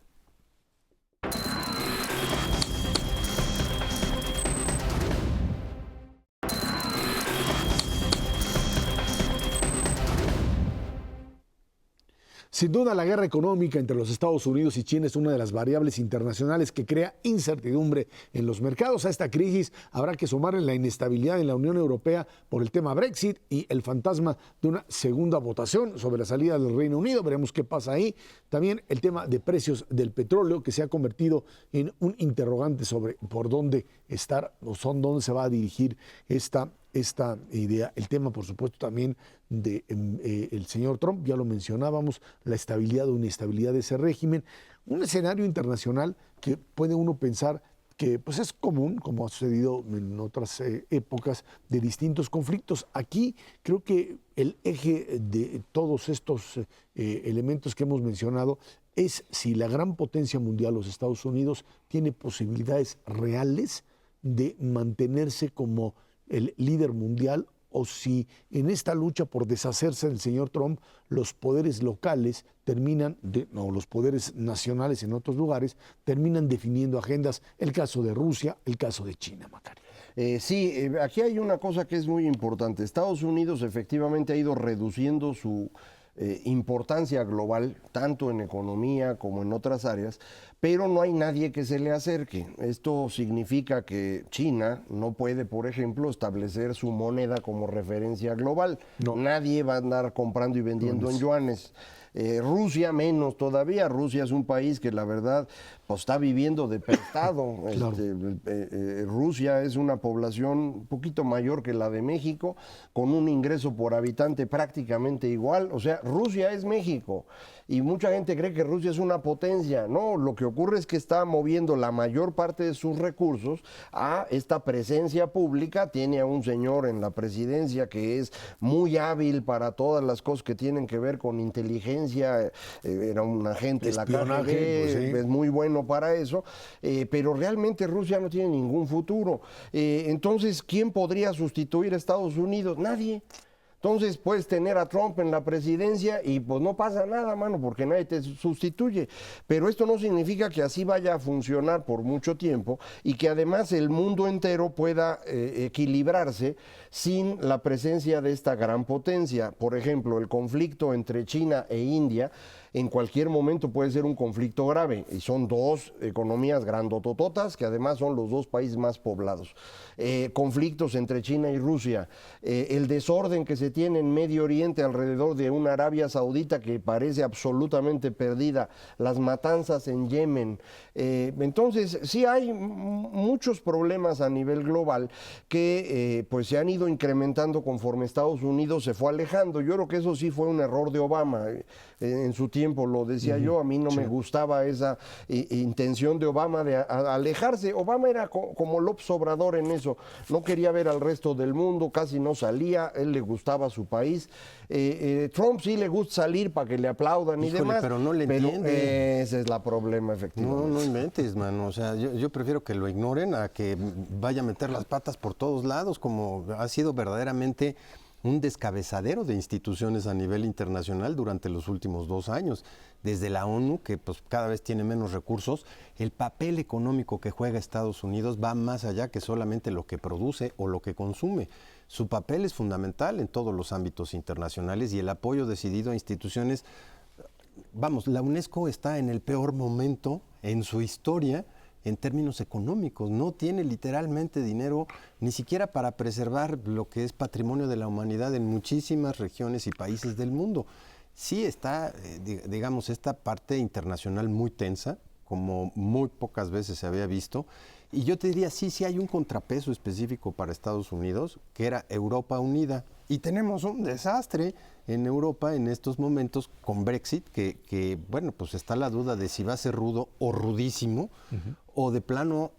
Sin duda, la guerra económica entre los Estados Unidos y China es una de las variables internacionales que crea incertidumbre en los mercados. A esta crisis habrá que sumarle la inestabilidad en la Unión Europea por el tema Brexit y el fantasma de una segunda votación sobre la salida del Reino Unido. Veremos qué pasa ahí. También el tema de precios del petróleo, que se ha convertido en un interrogante sobre por dónde estar o dónde se va a dirigir esta idea. El tema, por supuesto, también de el señor Trump, ya lo mencionábamos, la estabilidad o inestabilidad de ese régimen. Un escenario internacional que puede uno pensar que pues es común, como ha sucedido en otras épocas, de distintos conflictos. Aquí creo que el eje de todos estos elementos que hemos mencionado es si la gran potencia mundial, los Estados Unidos, tiene posibilidades reales de mantenerse como el líder mundial, o si en esta lucha por deshacerse del señor Trump, los poderes locales o los poderes nacionales en otros lugares, terminan definiendo agendas, el caso de Rusia, el caso de China, Macario. Sí, aquí hay una cosa que es muy importante. Estados Unidos efectivamente ha ido reduciendo su importancia global, tanto en economía como en otras áreas, pero no hay nadie que se le acerque. Esto significa que China no puede, por ejemplo, establecer su moneda como referencia global. No. Nadie va a andar comprando y vendiendo en yuanes. Rusia menos todavía. Rusia es un país que la verdad pues está viviendo de prestado. Claro. Rusia es una población un poquito mayor que la de México, con un ingreso por habitante prácticamente igual. O sea, Rusia es México. Y mucha gente cree que Rusia es una potencia. No, lo que ocurre es que está moviendo la mayor parte de sus recursos a esta presencia pública. Tiene a un señor en la presidencia que es muy hábil para todas las cosas que tienen que ver con inteligencia. Era un agente de la KGB, pues sí. Es muy bueno para eso, pero realmente Rusia no tiene ningún futuro. Entonces, ¿quién podría sustituir a Estados Unidos? Nadie. Entonces puedes tener a Trump en la presidencia y pues no pasa nada, mano, porque nadie te sustituye. Pero esto no significa que así vaya a funcionar por mucho tiempo y que además el mundo entero pueda equilibrarse sin la presencia de esta gran potencia. Por ejemplo, el conflicto entre China e India en cualquier momento puede ser un conflicto grave, y son dos economías grandotototas que además son los dos países más poblados. Conflictos entre China y Rusia, el desorden que se tiene en Medio Oriente alrededor de una Arabia Saudita que parece absolutamente perdida, las matanzas en Yemen. Entonces sí hay muchos problemas a nivel global que pues se han ido incrementando conforme Estados Unidos se fue alejando. Yo creo que eso sí fue un error de Obama. En su tiempo lo decía yo, a mí no me gustaba esa intención de Obama de alejarse. Obama era como López Obrador en eso, no quería ver al resto del mundo, casi no salía, él le gustaba su país. Trump sí le gusta salir para que le aplaudan y demás. Pero no le entiende. Ese es el problema, efectivamente. No inventes, mano. O sea, yo prefiero que lo ignoren a que vaya a meter las patas por todos lados, como ha sido verdaderamente un descabezadero de instituciones a nivel internacional durante los últimos 2 años. Desde la ONU, que pues cada vez tiene menos recursos, el papel económico que juega Estados Unidos va más allá que solamente lo que produce o lo que consume. Su papel es fundamental en todos los ámbitos internacionales y el apoyo decidido a instituciones. Vamos, la UNESCO está en el peor momento en su historia en términos económicos, no tiene literalmente dinero ni siquiera para preservar lo que es patrimonio de la humanidad en muchísimas regiones y países del mundo. Sí está, digamos, esta parte internacional muy tensa, como muy pocas veces se había visto, y yo te diría, sí hay un contrapeso específico para Estados Unidos, que era Europa unida, y tenemos un desastre en Europa en estos momentos con Brexit, que bueno, pues está la duda de si va a ser rudo o rudísimo, o de plano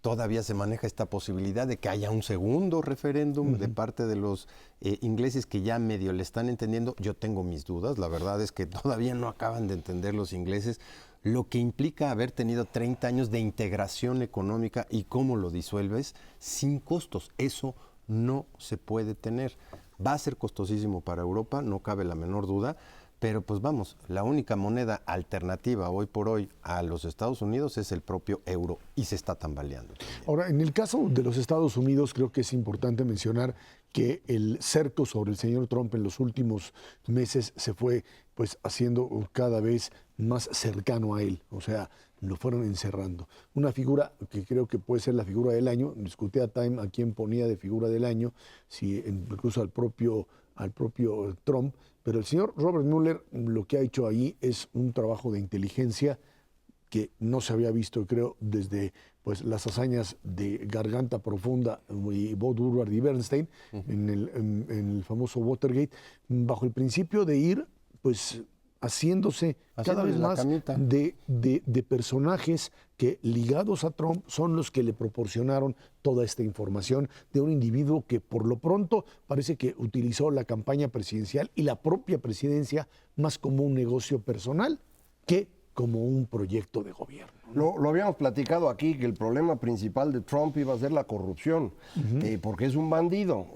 todavía se maneja esta posibilidad de que haya un segundo referéndum de parte de los ingleses que ya medio le están entendiendo. Yo tengo mis dudas, la verdad es que todavía no acaban de entender los ingleses lo que implica haber tenido 30 años de integración económica y cómo lo disuelves sin costos. Eso no se puede tener. Va a ser costosísimo para Europa, no cabe la menor duda, Pero pues vamos, la única moneda alternativa hoy por hoy a los Estados Unidos es el propio euro y se está tambaleando. Ahora, en el caso de los Estados Unidos, creo que es importante mencionar que el cerco sobre el señor Trump en los últimos meses se fue pues haciendo cada vez más cercano a él, o sea, lo fueron encerrando. Una figura que creo que puede ser la figura del año, discutí a Time a quién ponía de figura del año, si incluso al propio Trump, pero el señor Robert Mueller lo que ha hecho ahí es un trabajo de inteligencia que no se había visto, creo, desde pues, las hazañas de Garganta Profunda y Bob Woodward y Bernstein en el famoso Watergate, bajo el principio de ir pues haciéndose cada vez más de personajes que ligados a Trump son los que le proporcionaron toda esta información de un individuo que por lo pronto parece que utilizó la campaña presidencial y la propia presidencia más como un negocio personal que como un proyecto de gobierno. Lo habíamos platicado aquí, que el problema principal de Trump iba a ser la corrupción, porque es un bandido.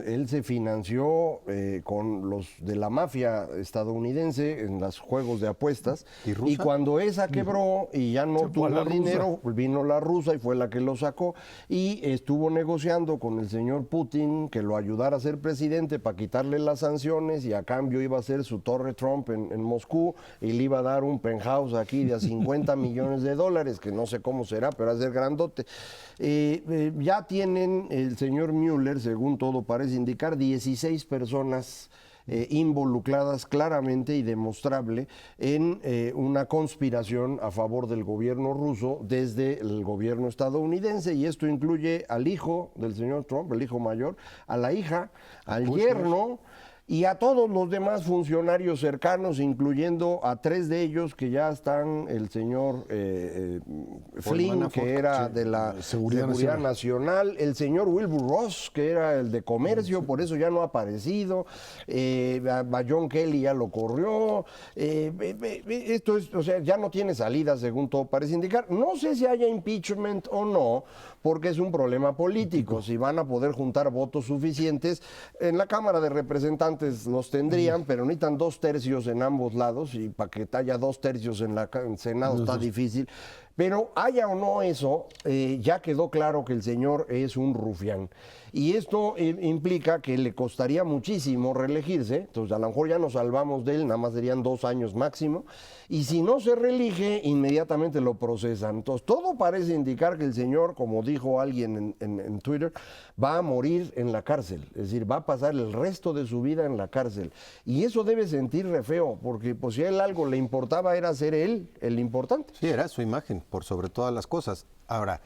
Él se financió con los de la mafia estadounidense en los juegos de apuestas, y cuando esa quebró y ya no tuvo dinero, vino la rusa y fue la que lo sacó, y estuvo negociando con el señor Putin que lo ayudara a ser presidente para quitarle las sanciones, y a cambio iba a hacer su torre Trump en Moscú, y le iba a dar un penthouse aquí de a 50 millones de dólares, que no sé cómo será, pero va a ser grandote. Ya tienen el señor Mueller, según todo parece indicar, 16 personas involucradas claramente y demostrable en una conspiración a favor del gobierno ruso desde el gobierno estadounidense, y esto incluye al hijo del señor Trump, el hijo mayor, a la hija, al yerno, y a todos los demás funcionarios cercanos, incluyendo a 3 de ellos que ya están, el señor Flynn, que era de la Seguridad Nacional, el señor Wilbur Ross, que era el de Comercio, por eso ya no ha aparecido, a John Kelly ya lo corrió, esto es, o sea, ya no tiene salida según todo parece indicar. No sé si haya impeachment o no, porque es un problema político, si van a poder juntar votos suficientes. En la Cámara de Representantes los tendrían, pero necesitan 2/3 en ambos lados, y para que haya 2/3 en el Senado está difícil. Pero haya o no eso, ya quedó claro que el señor es un rufián. Y esto implica que le costaría muchísimo reelegirse, entonces a lo mejor ya nos salvamos de él, nada más serían 2 años máximo, y si no se reelige, inmediatamente lo procesan. Entonces todo parece indicar que el señor, como dijo alguien en Twitter, va a morir en la cárcel, es decir, va a pasar el resto de su vida en la cárcel. Y eso debe sentir re feo, porque pues, si a él algo le importaba era ser él el importante. Sí, era su imagen, por sobre todas las cosas. Ahora,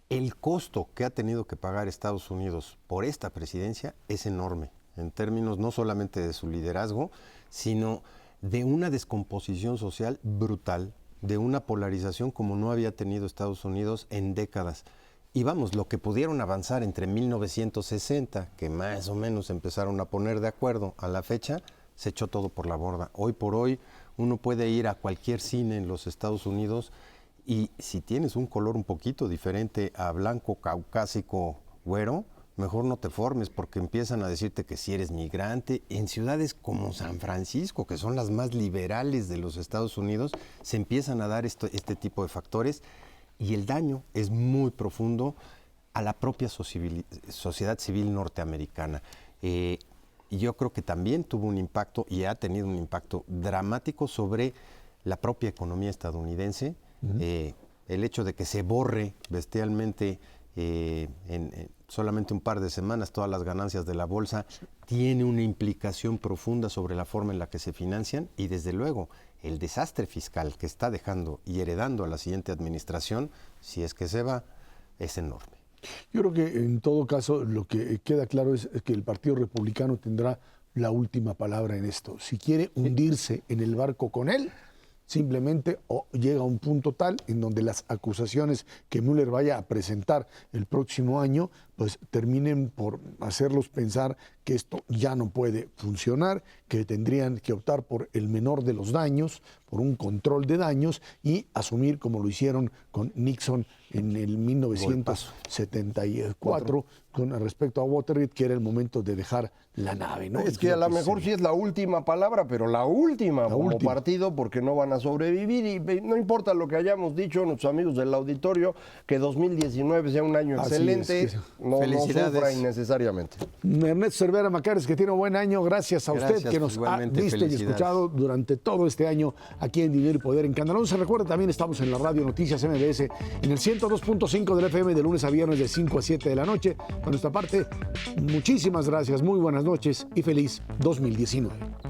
el costo que ha tenido que pagar Estados Unidos por esta presidencia es enorme, en términos no solamente de su liderazgo, sino de una descomposición social brutal, de una polarización como no había tenido Estados Unidos en décadas. Y vamos, lo que pudieron avanzar entre 1960, que más o menos empezaron a poner de acuerdo a la fecha, se echó todo por la borda. Hoy por hoy uno puede ir a cualquier cine en los Estados Unidos y si tienes un color un poquito diferente a blanco, caucásico, güero, mejor no te formes, porque empiezan a decirte que si eres migrante. En ciudades como San Francisco, que son las más liberales de los Estados Unidos, se empiezan a dar este tipo de factores, y el daño es muy profundo a la propia sociedad civil norteamericana. Y yo creo que también tuvo un impacto, y ha tenido un impacto dramático sobre la propia economía estadounidense. El hecho de que se borre bestialmente en solamente un par de semanas todas las ganancias de la bolsa tiene una implicación profunda sobre la forma en la que se financian, y desde luego el desastre fiscal que está dejando y heredando a la siguiente administración, si es que se va, es enorme. Yo creo que en todo caso lo que queda claro es que el Partido Republicano tendrá la última palabra en esto. Si quiere hundirse en el barco con él, simplemente llega a un punto tal en donde las acusaciones que Mueller vaya a presentar el próximo año, pues terminen por hacerlos pensar que esto ya no puede funcionar, que tendrían que optar por el menor de los daños, por un control de daños, y asumir, como lo hicieron con Nixon, en el 1974 con respecto a Watergate, que era el momento de dejar la nave, ¿no? Es que a lo mejor sí es la última palabra, pero la última como partido, porque no van a sobrevivir y no importa lo que hayamos dicho nuestros amigos del auditorio, que 2019 sea un año excelente, no sufra innecesariamente. Ernesto Cervera Macares, que tiene un buen año, gracias a usted que nos ha visto y escuchado durante todo este año aquí en Dinero y Poder en Canal 11. Recuerda, también estamos en la radio Noticias MBS en el 102.5 del FM de lunes a viernes de 5 a 7 de la noche. Por nuestra parte, muchísimas gracias, muy buenas noches y feliz 2019.